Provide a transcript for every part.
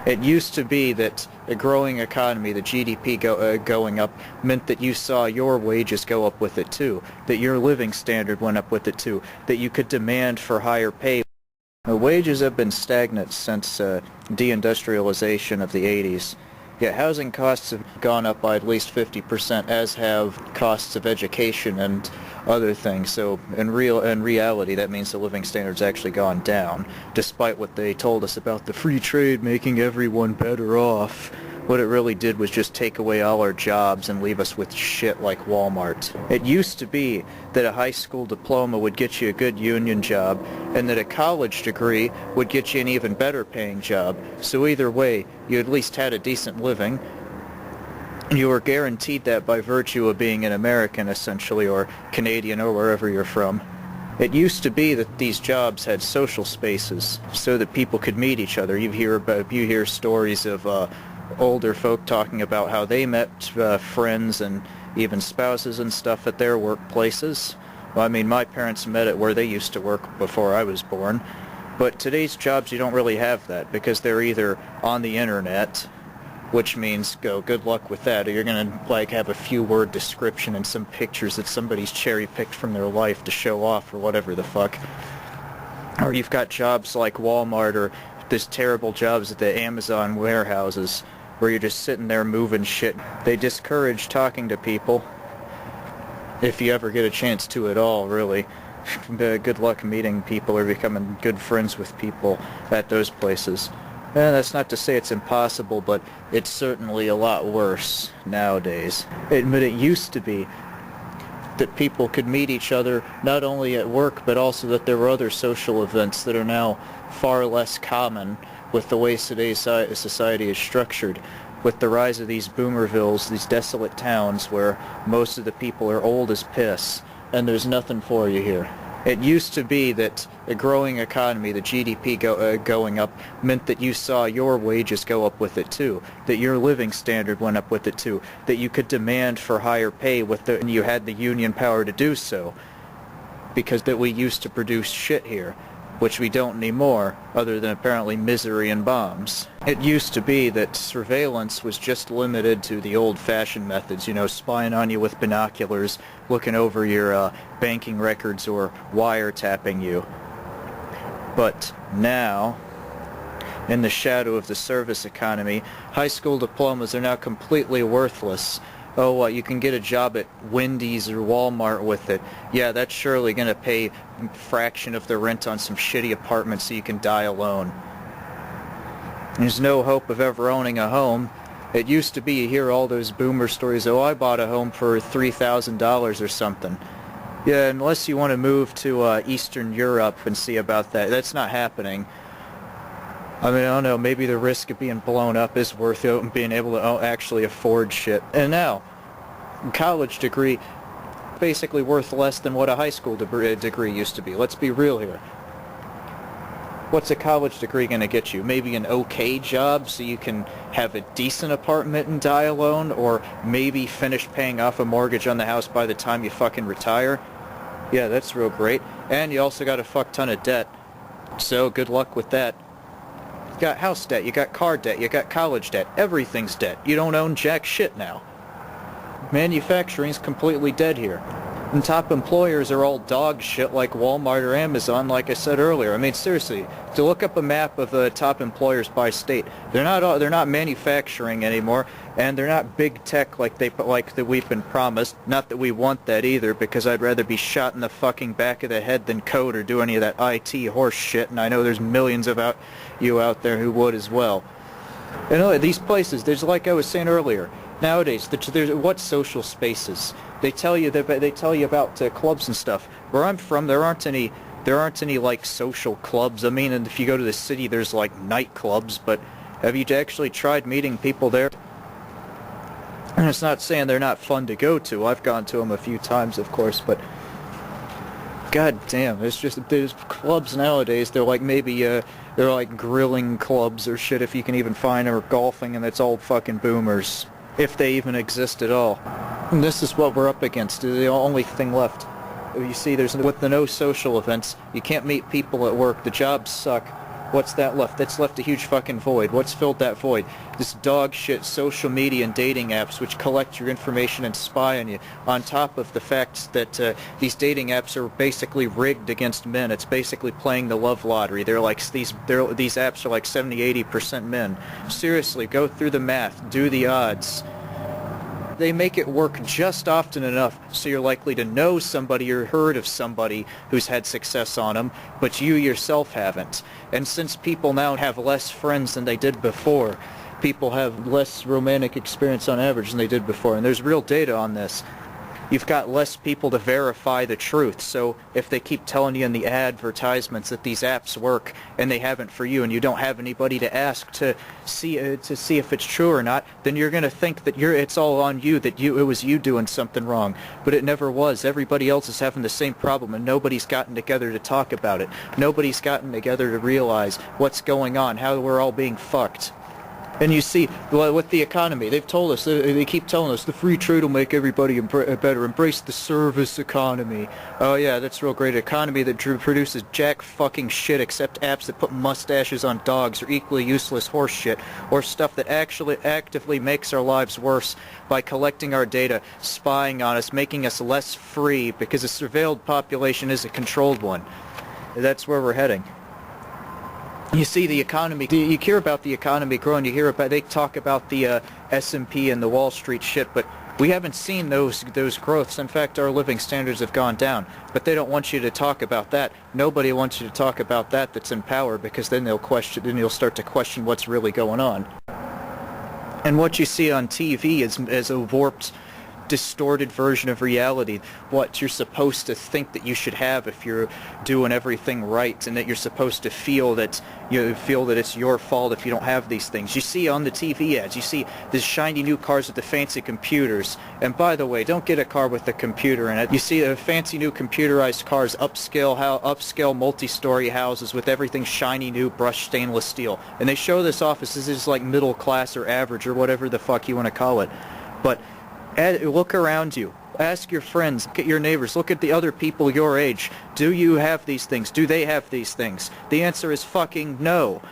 It used to be that a growing economy, the GDP going up, meant that you saw your wages go up with it too, that your living standard went up with it too, that you could demand for higher pay. The wages have been stagnant since de-industrialization of the 80s. Yet housing costs have gone up by at least 50%, as have costs of education and other things. So in reality, that means the living standard's actually gone down, despite what they told us about the free trade making everyone better off. What it really did was just take away all our jobs and leave us with shit like Walmart. It used to be that a high school diploma would get you a good union job, and that a college degree would get you an even better paying job. So either way, you at least had a decent living. You were guaranteed that by virtue of being an American, essentially, or Canadian, or wherever you're from. It used to be that these jobs had social spaces so that people could meet each other. You hear stories of older folk talking about how they met friends and even spouses and stuff at their workplaces. Well, I mean, my parents met at where they used to work before I was born. But today's jobs, you don't really have that, because they're either on the internet, which means good luck with that, or you're going to like have a few word description and some pictures that somebody's cherry picked from their life to show off or whatever the fuck. Or you've got jobs like Walmart, or these terrible jobs at the Amazon warehouses where you're just sitting there moving shit. They discourage talking to people, if you ever get a chance to at all, really. Good luck meeting people or becoming good friends with people at those places. And that's not to say it's impossible, but it's certainly a lot worse nowadays. But it used to be that people could meet each other not only at work, but also that there were other social events that are now far less common with the way today's society is structured. With the rise of these boomervilles, these desolate towns where most of the people are old as piss, and there's nothing for you here. It used to be that a growing economy, the GDP going up, meant that you saw your wages go up with it too, that your living standard went up with it too, that you could demand for higher pay and you had the union power to do so, because that we used to produce shit here, which we don't anymore, other than apparently misery and bombs. It used to be that surveillance was just limited to the old-fashioned methods, spying on you with binoculars, looking over your banking records, or wiretapping you. But now, in the shadow of the service economy, high school diplomas are now completely worthless. Oh, you can get a job at Wendy's or Walmart with it. Yeah, that's surely going to pay a fraction of the rent on some shitty apartment so you can die alone. There's no hope of ever owning a home. It used to be you hear all those boomer stories, oh, I bought a home for $3,000 or something. Yeah, unless you want to move to Eastern Europe and see about that. That's not happening. I mean, I don't know, maybe the risk of being blown up is worth it and being able to actually afford shit. And now, a college degree basically worth less than what a high school degree used to be. Let's be real here. What's a college degree going to get you? Maybe an okay job so you can have a decent apartment and die alone, or maybe finish paying off a mortgage on the house by the time you fucking retire? Yeah, that's real great. And you also got a fuck ton of debt. So good luck with that. You got house debt, you got car debt, you got college debt, everything's debt. You don't own jack shit now. Manufacturing's completely dead here. And top employers are all dog shit like Walmart or Amazon, like I said earlier. I mean, seriously, to look up a map of the top employers by state, they're not manufacturing anymore, and they're not big tech like that we've been promised. Not that we want that either, because I'd rather be shot in the fucking back of the head than code or do any of that IT horse shit, and I know there's millions of you out there who would as well. And these places, there's, like I was saying earlier, nowadays, there's what social spaces. They tell you about clubs and stuff. Where I'm from, there aren't any like social clubs. I mean, and if you go to the city, there's like nightclubs. But have you actually tried meeting people there? And it's not saying they're not fun to go to. I've gone to them a few times, of course, but god damn, there's clubs nowadays. They're like they're like grilling clubs or shit, if you can even find them, or golfing, and it's all fucking boomers, if they even exist at all. And this is what we're up against. The only thing left. You see, with the no social events, you can't meet people at work. The jobs suck. What's that left? That's left a huge fucking void. What's filled that void? This dog shit social media and dating apps which collect your information and spy on you, on top of the fact that these dating apps are basically rigged against men. It's basically playing the love lottery. These apps are like 70-80% men. Seriously, go through the math, do the odds. They make it work just often enough so you're likely to know somebody or heard of somebody who's had success on them, but you yourself haven't. And since people now have less friends than they did before, people have less romantic experience on average than they did before, and there's real data on this. You've got less people to verify the truth, so if they keep telling you in the advertisements that these apps work and they haven't for you, and you don't have anybody to ask to see if it's true or not, then you're going to think that it's all on you, that it was you doing something wrong. But it never was. Everybody else is having the same problem, and nobody's gotten together to talk about it. Nobody's gotten together to realize what's going on, how we're all being fucked. And you see, with the economy, they've told us, they keep telling us, the free trade will make everybody better. Embrace the service economy. Oh yeah, that's a real great economy that produces jack fucking shit except apps that put mustaches on dogs or equally useless horse shit, or stuff that actually actively makes our lives worse by collecting our data, spying on us, making us less free, because a surveilled population is a controlled one. That's where we're heading. You see the economy, you hear about the economy growing, they talk about the S&P and the Wall Street shit, but we haven't seen those growths. In fact, our living standards have gone down, but they don't want you to talk about that. Nobody wants you to talk about that that's in power, because then you'll start to question what's really going on. And what you see on TV is a warped, distorted version of reality, what you're supposed to think that you should have if you're doing everything right, and that you're supposed to feel that it's your fault if you don't have these things. You see on the TV ads, you see these shiny new cars with the fancy computers, and by the way, don't get a car with a computer in it. You see the fancy new computerized cars, upscale multi-story houses with everything shiny new brushed stainless steel, and they show this off as is like middle class or average or whatever the fuck you want to call it. But look around you. Ask your friends, look at your neighbors, look at the other people your age. Do you have these things? Do they have these things? The answer is fucking no.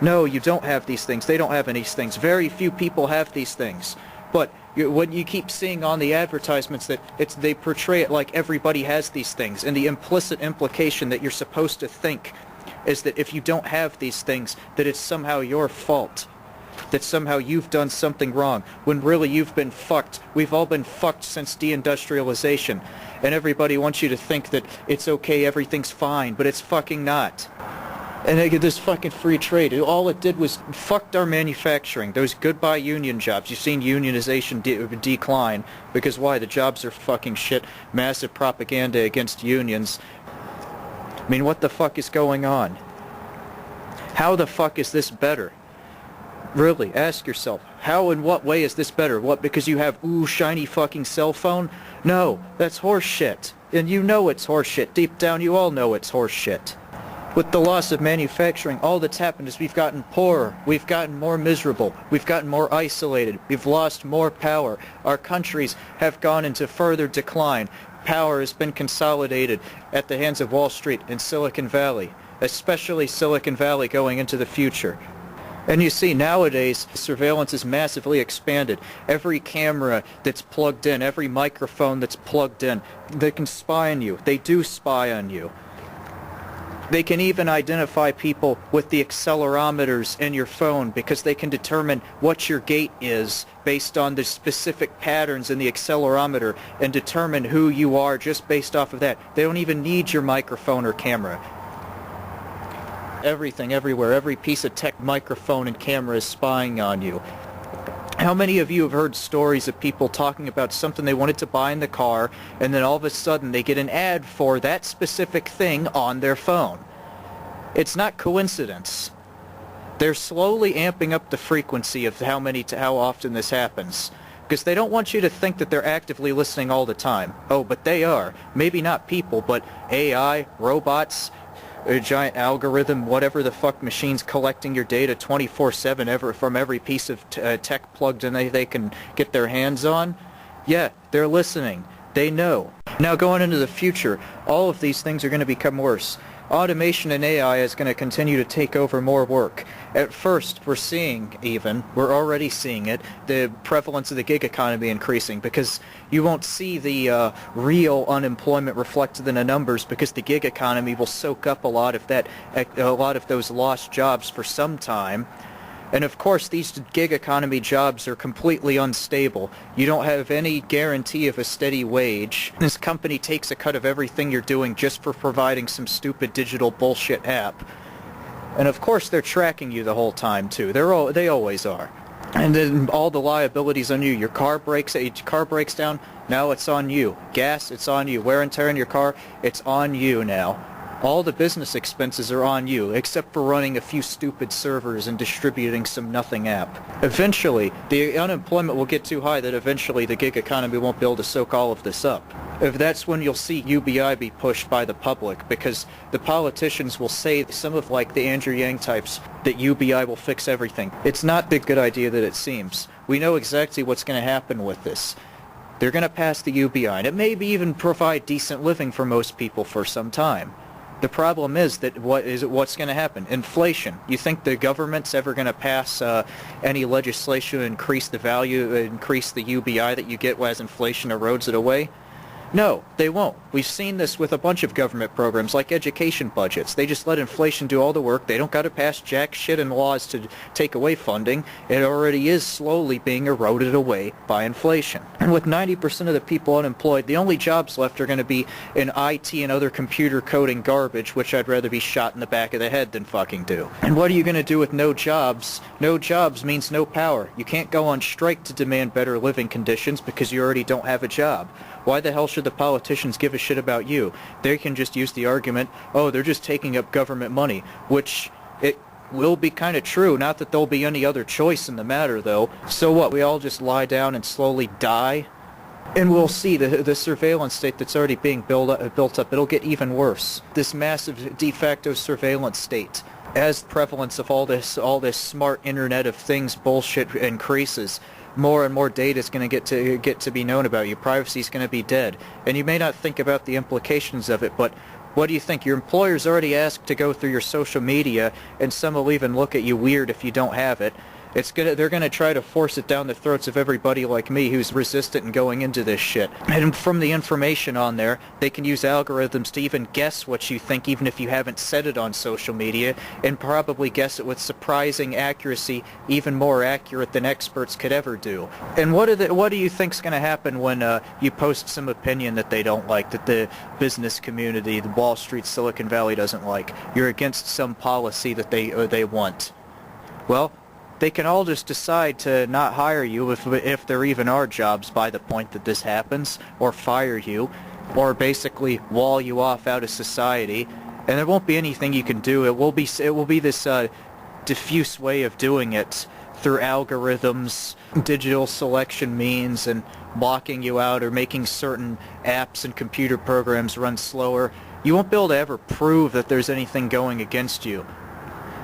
No, you don't have these things. They don't have any things. Very few people have these things. But when you keep seeing on the advertisements that they portray it like everybody has these things, and the implicit implication that you're supposed to think is that if you don't have these things, that it's somehow your fault. That somehow you've done something wrong, when really you've been fucked. We've all been fucked since de-industrialization, and everybody wants you to think that it's okay, everything's fine, but it's fucking not. And they get this fucking free trade. All it did was fucked our manufacturing. Those goodbye union jobs. You've seen unionization decline, because why? The jobs are fucking shit. Massive propaganda against unions. I mean, what the fuck is going on? How the fuck is this better? Really, ask yourself, how in what way is this better? What, because you have, shiny fucking cell phone? No, that's horse shit. And you know it's horse shit. Deep down, you all know it's horse shit. With the loss of manufacturing, all that's happened is we've gotten poorer, we've gotten more miserable, we've gotten more isolated, we've lost more power. Our countries have gone into further decline. Power has been consolidated at the hands of Wall Street and Silicon Valley, especially Silicon Valley going into the future. And you see, nowadays, surveillance is massively expanded. Every camera that's plugged in, every microphone that's plugged in, they can spy on you. They do spy on you. They can even identify people with the accelerometers in your phone, because they can determine what your gait is based on the specific patterns in the accelerometer, and determine who you are just based off of that. They don't even need your microphone or camera. Everything, everywhere, every piece of tech, microphone and camera is spying on you. How many of you have heard stories of people talking about something they wanted to buy in the car, and then all of a sudden they get an ad for that specific thing on their phone? It's not coincidence. They're slowly amping up the frequency of how often this happens, because they don't want you to think that they're actively listening all the time. Oh, but they are. Maybe not people, but AI, robots, a giant algorithm, whatever the fuck, machines collecting your data 24/7 from every piece of tech plugged in they can get their hands on. Yeah, they're listening. They know. Now going into the future, all of these things are going to become worse. automation and AI is going to continue to take over more work. At first, we're already seeing it, the prevalence of the gig economy increasing, because you won't see the real unemployment reflected in the numbers, because the gig economy will soak up a lot of those lost jobs for some time. And of course, these gig economy jobs are completely unstable. You don't have any guarantee of a steady wage. This company takes a cut of everything you're doing just for providing some stupid digital bullshit app. And of course, they're tracking you the whole time too. They always are. And then all the liabilities on you. Your car breaks down, now it's on you. Gas, it's on you. Wear and tear in your car, it's on you now. All the business expenses are on you, except for running a few stupid servers and distributing some nothing app. Eventually, the unemployment will get too high that eventually the gig economy won't be able to soak all of this up. If that's when you'll see UBI be pushed by the public, because the politicians will say, some of like the Andrew Yang types, that UBI will fix everything. It's not the good idea that it seems. We know exactly what's going to happen with this. They're going to pass the UBI, and it may even provide decent living for most people for some time. The problem is that what's going to happen? Inflation. You think the government's ever going to pass any legislation to increase the UBI that you get as inflation erodes it away? No, they won't. We've seen this with a bunch of government programs like education budgets. They just let inflation do all the work. They don't got to pass jack shit and laws to take away funding. It already is slowly being eroded away by inflation. And with 90% of the people unemployed, the only jobs left are going to be in IT and other computer coding garbage, which I'd rather be shot in the back of the head than fucking do. And what are you going to do with no jobs? No jobs means no power. You can't go on strike to demand better living conditions because you already don't have a job. Why the hell should the politicians give a shit about you? They can just use the argument, oh, they're just taking up government money, which it will be kind of true. Not that there'll be any other choice in the matter, though. So what, we all just lie down and slowly die? And we'll see the surveillance state that's already being built up, it'll get even worse. This massive de facto surveillance state. As the prevalence of all this smart Internet of Things bullshit increases, more and more data is going to get to be known about you. Privacy is going to be dead. And you may not think about the implications of it, but what do you think? Your employer's already asked to go through your social media, and some will even look at you weird if you don't have it. They're gonna try to force it down the throats of everybody like me who's resistant and going into this shit. And from the information on there, they can use algorithms to even guess what you think, even if you haven't said it on social media, and probably guess it with surprising accuracy, even more accurate than experts could ever do. And what do you think's gonna happen when you post some opinion that they don't like, that the business community, the Wall Street, Silicon Valley doesn't like? You're against some policy that they want. Well, they can all just decide to not hire you if there even are jobs by the point that this happens, or fire you, or basically wall you off out of society, and there won't be anything you can do. It will be this diffuse way of doing it through algorithms, digital selection means, and blocking you out or making certain apps and computer programs run slower. You won't be able to ever prove that there's anything going against you.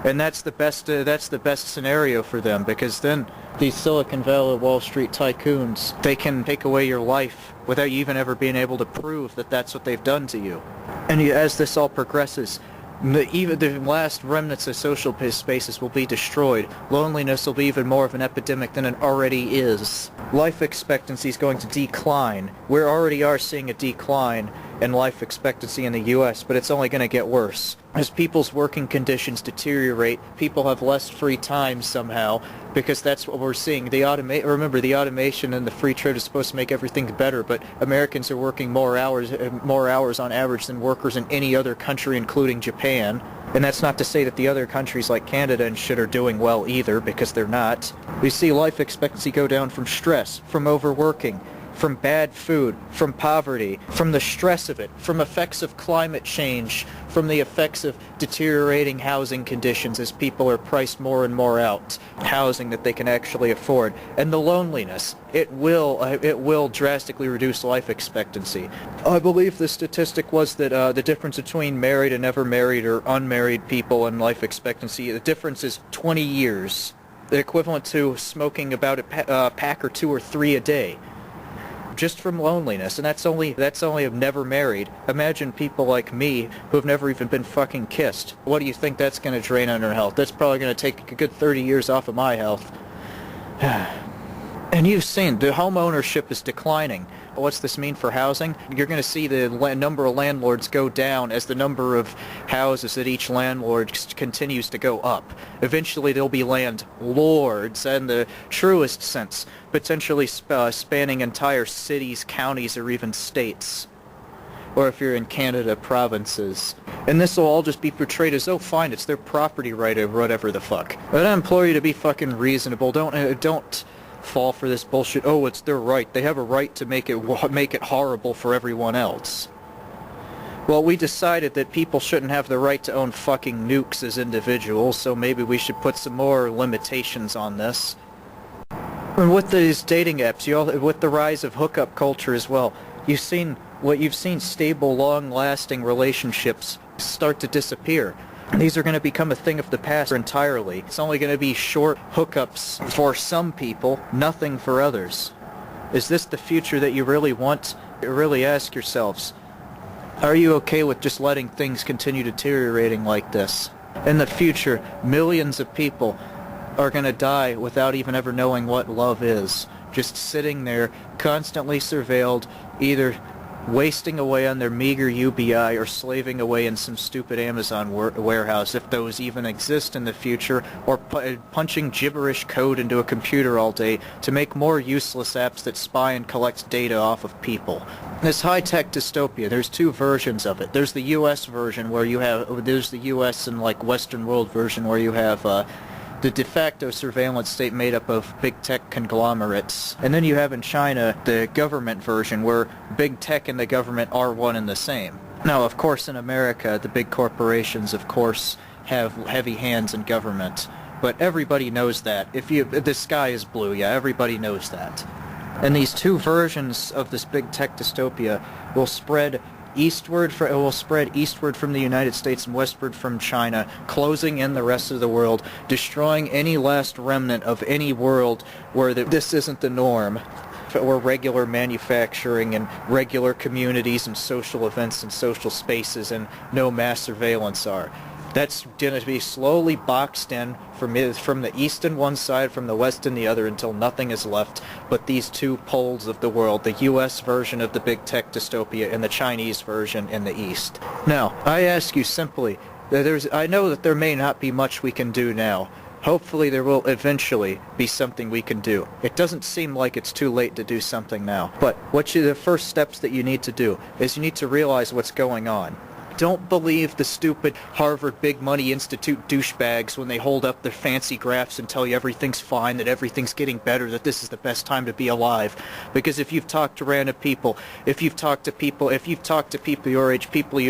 And that's the best scenario for them, because then these Silicon Valley, Wall Street tycoons, they can take away your life without you even ever being able to prove that that's what they've done to you. And as this all progresses, even the last remnants of social spaces will be destroyed. Loneliness will be even more of an epidemic than it already is. Life expectancy is going to decline. We already are seeing a decline in life expectancy in the U.S., but it's only going to get worse. As people's working conditions deteriorate, people have less free time somehow, because that's what we're seeing. Remember, the automation and the free trade is supposed to make everything better, but Americans are working more hours on average than workers in any other country, including Japan. And that's not to say that the other countries like Canada and shit are doing well either, because they're not. We see life expectancy go down from stress, from overworking, from bad food, from poverty, from the stress of it, from effects of climate change, from the effects of deteriorating housing conditions as people are priced more and more out, housing that they can actually afford, and the loneliness. It will drastically reduce life expectancy. I believe the statistic was that the difference between married and never married or unmarried people and life expectancy, the difference is 20 years, the equivalent to smoking about a pack or two or three a day. just from loneliness, and that's only if never married. Imagine people like me who have never even been fucking kissed. What do you think that's going to drain on our health? That's probably going to take a good 30 years off of my health. And you've seen the home ownership is declining. What's this mean for housing? You're going to see the number of landlords go down as the number of houses that each landlord continues to go up. Eventually there'll be landlords in the truest sense, potentially spanning entire cities, counties, or even states. Or if you're in Canada, provinces. And this will all just be portrayed as, oh fine, it's their property right or whatever the fuck. But I implore you to be fucking reasonable. Don't fall for this bullshit. Oh, it's their right. They have a right to make it horrible for everyone else. Well, we decided that people shouldn't have the right to own fucking nukes as individuals, so maybe we should put some more limitations on this. And with these dating apps, with the rise of hookup culture as well, you've seen stable, long-lasting relationships start to disappear. These are going to become a thing of the past entirely. It's only going to be short hookups for some people, nothing for others. Is this the future that you really want? Really ask yourselves, are you okay with just letting things continue deteriorating like this? In the future, millions of people are going to die without even ever knowing what love is. Just sitting there, constantly surveilled, either wasting away on their meager UBI or slaving away in some stupid Amazon warehouse, if those even exist in the future, or punching gibberish code into a computer all day to make more useless apps that spy and collect data off of people. This high-tech dystopia, there's two versions of it. There's the US version where there's the US and like Western world version where you have the de facto surveillance state made up of big tech conglomerates. And then you have in China the government version where big tech and the government are one and the same. Now, of course, in America, the big corporations, of course, have heavy hands in government. But everybody knows that. The sky is blue, yeah, everybody knows that. And these two versions of this big tech dystopia will spread eastward from the United States and westward from China, closing in the rest of the world, destroying any last remnant of any world where this isn't the norm, where regular manufacturing and regular communities and social events and social spaces and no mass surveillance are. That's going to be slowly boxed in from the east on one side, from the west on the other, until nothing is left but these two poles of the world, the US version of the big tech dystopia and the Chinese version in the east. Now, I ask you simply, I know that there may not be much we can do now. Hopefully there will eventually be something we can do. It doesn't seem like it's too late to do something now. But the first steps that you need to do is you need to realize what's going on. Don't believe the stupid Harvard Big Money Institute douchebags when they hold up their fancy graphs and tell you everything's fine, that everything's getting better, that this is the best time to be alive. Because if you've talked to random people, if you've talked to people your age, people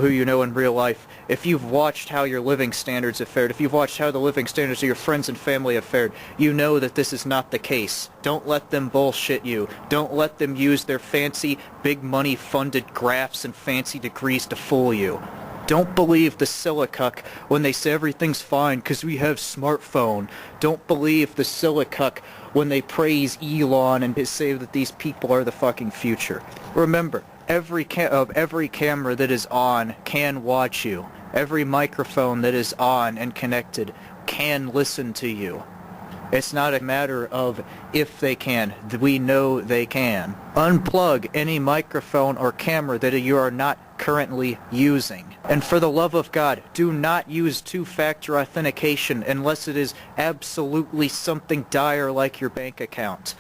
who you know in real life, if you've watched how your living standards have fared, if you've watched how the living standards of your friends and family have fared, you know that this is not the case. Don't let them bullshit you. Don't let them use their fancy, big money funded graphs and fancy degrees to fool you. Don't believe the silicuck when they say everything's fine because we have smartphone. Don't believe the silicuck when they praise Elon and say that these people are the fucking future. Remember, every camera that is on can watch you. Every microphone that is on and connected can listen to you. It's not a matter of if they can. We know they can. Unplug any microphone or camera that you are not currently using. And for the love of God, do not use two-factor authentication unless it is absolutely something dire like your bank account.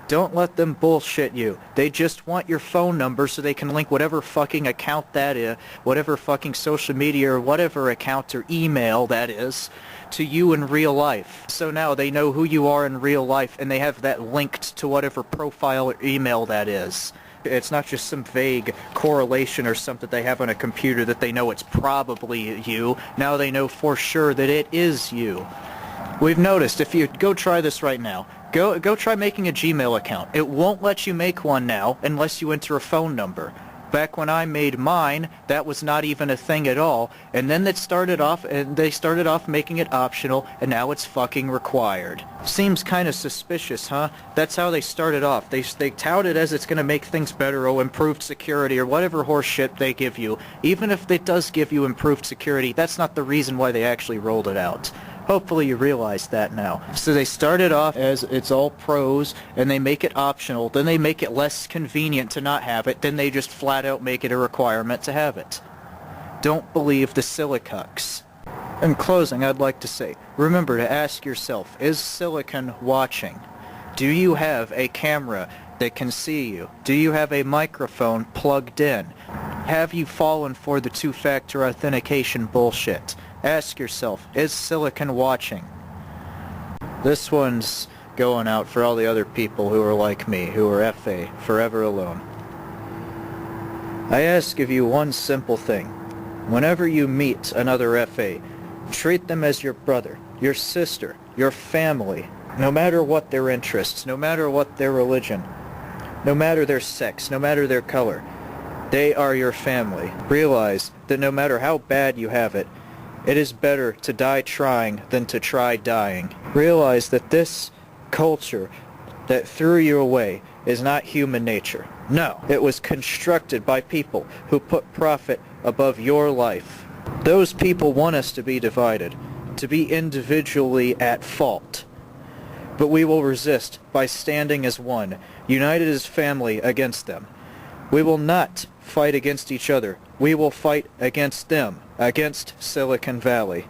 Don't let them bullshit you. They just want your phone number so they can link whatever fucking account that is, whatever fucking social media or whatever account or email that is, to you in real life. So now they know who you are in real life and they have that linked to whatever profile or email that is. It's not just some vague correlation or something they have on a computer that they know it's probably you. Now they know for sure that it is you. We've noticed, if you go try this right now, go try making a Gmail account. It won't let you make one now unless you enter a phone number. Back when I made mine, that was not even a thing at all, and then they started off making it optional, and now it's fucking required. Seems kinda suspicious, huh? That's how they started off. They tout it as it's gonna make things better, or improved security, or whatever horse shit they give you. Even if it does give you improved security, that's not the reason why they actually rolled it out. Hopefully you realize that now. So they started off as it's all pros, and they make it optional, then they make it less convenient to not have it, then they just flat out make it a requirement to have it. Don't believe the silicucks. In closing, I'd like to say, remember to ask yourself, is Silicon watching? Do you have a camera that can see you? Do you have a microphone plugged in? Have you fallen for the two-factor authentication bullshit? Ask yourself, is Silicon watching? This one's going out for all the other people who are like me, who are FA, forever alone. I ask of you one simple thing. Whenever you meet another FA, treat them as your brother, your sister, your family, no matter what their interests, no matter what their religion, no matter their sex, no matter their color. They are your family. Realize that no matter how bad you have it, it is better to die trying than to try dying. Realize that this culture that threw you away is not human nature. No, it was constructed by people who put profit above your life. Those people want us to be divided, to be individually at fault. But we will resist by standing as one, united as family against them. We will not fight against each other. We will fight against them, against Silicon Valley.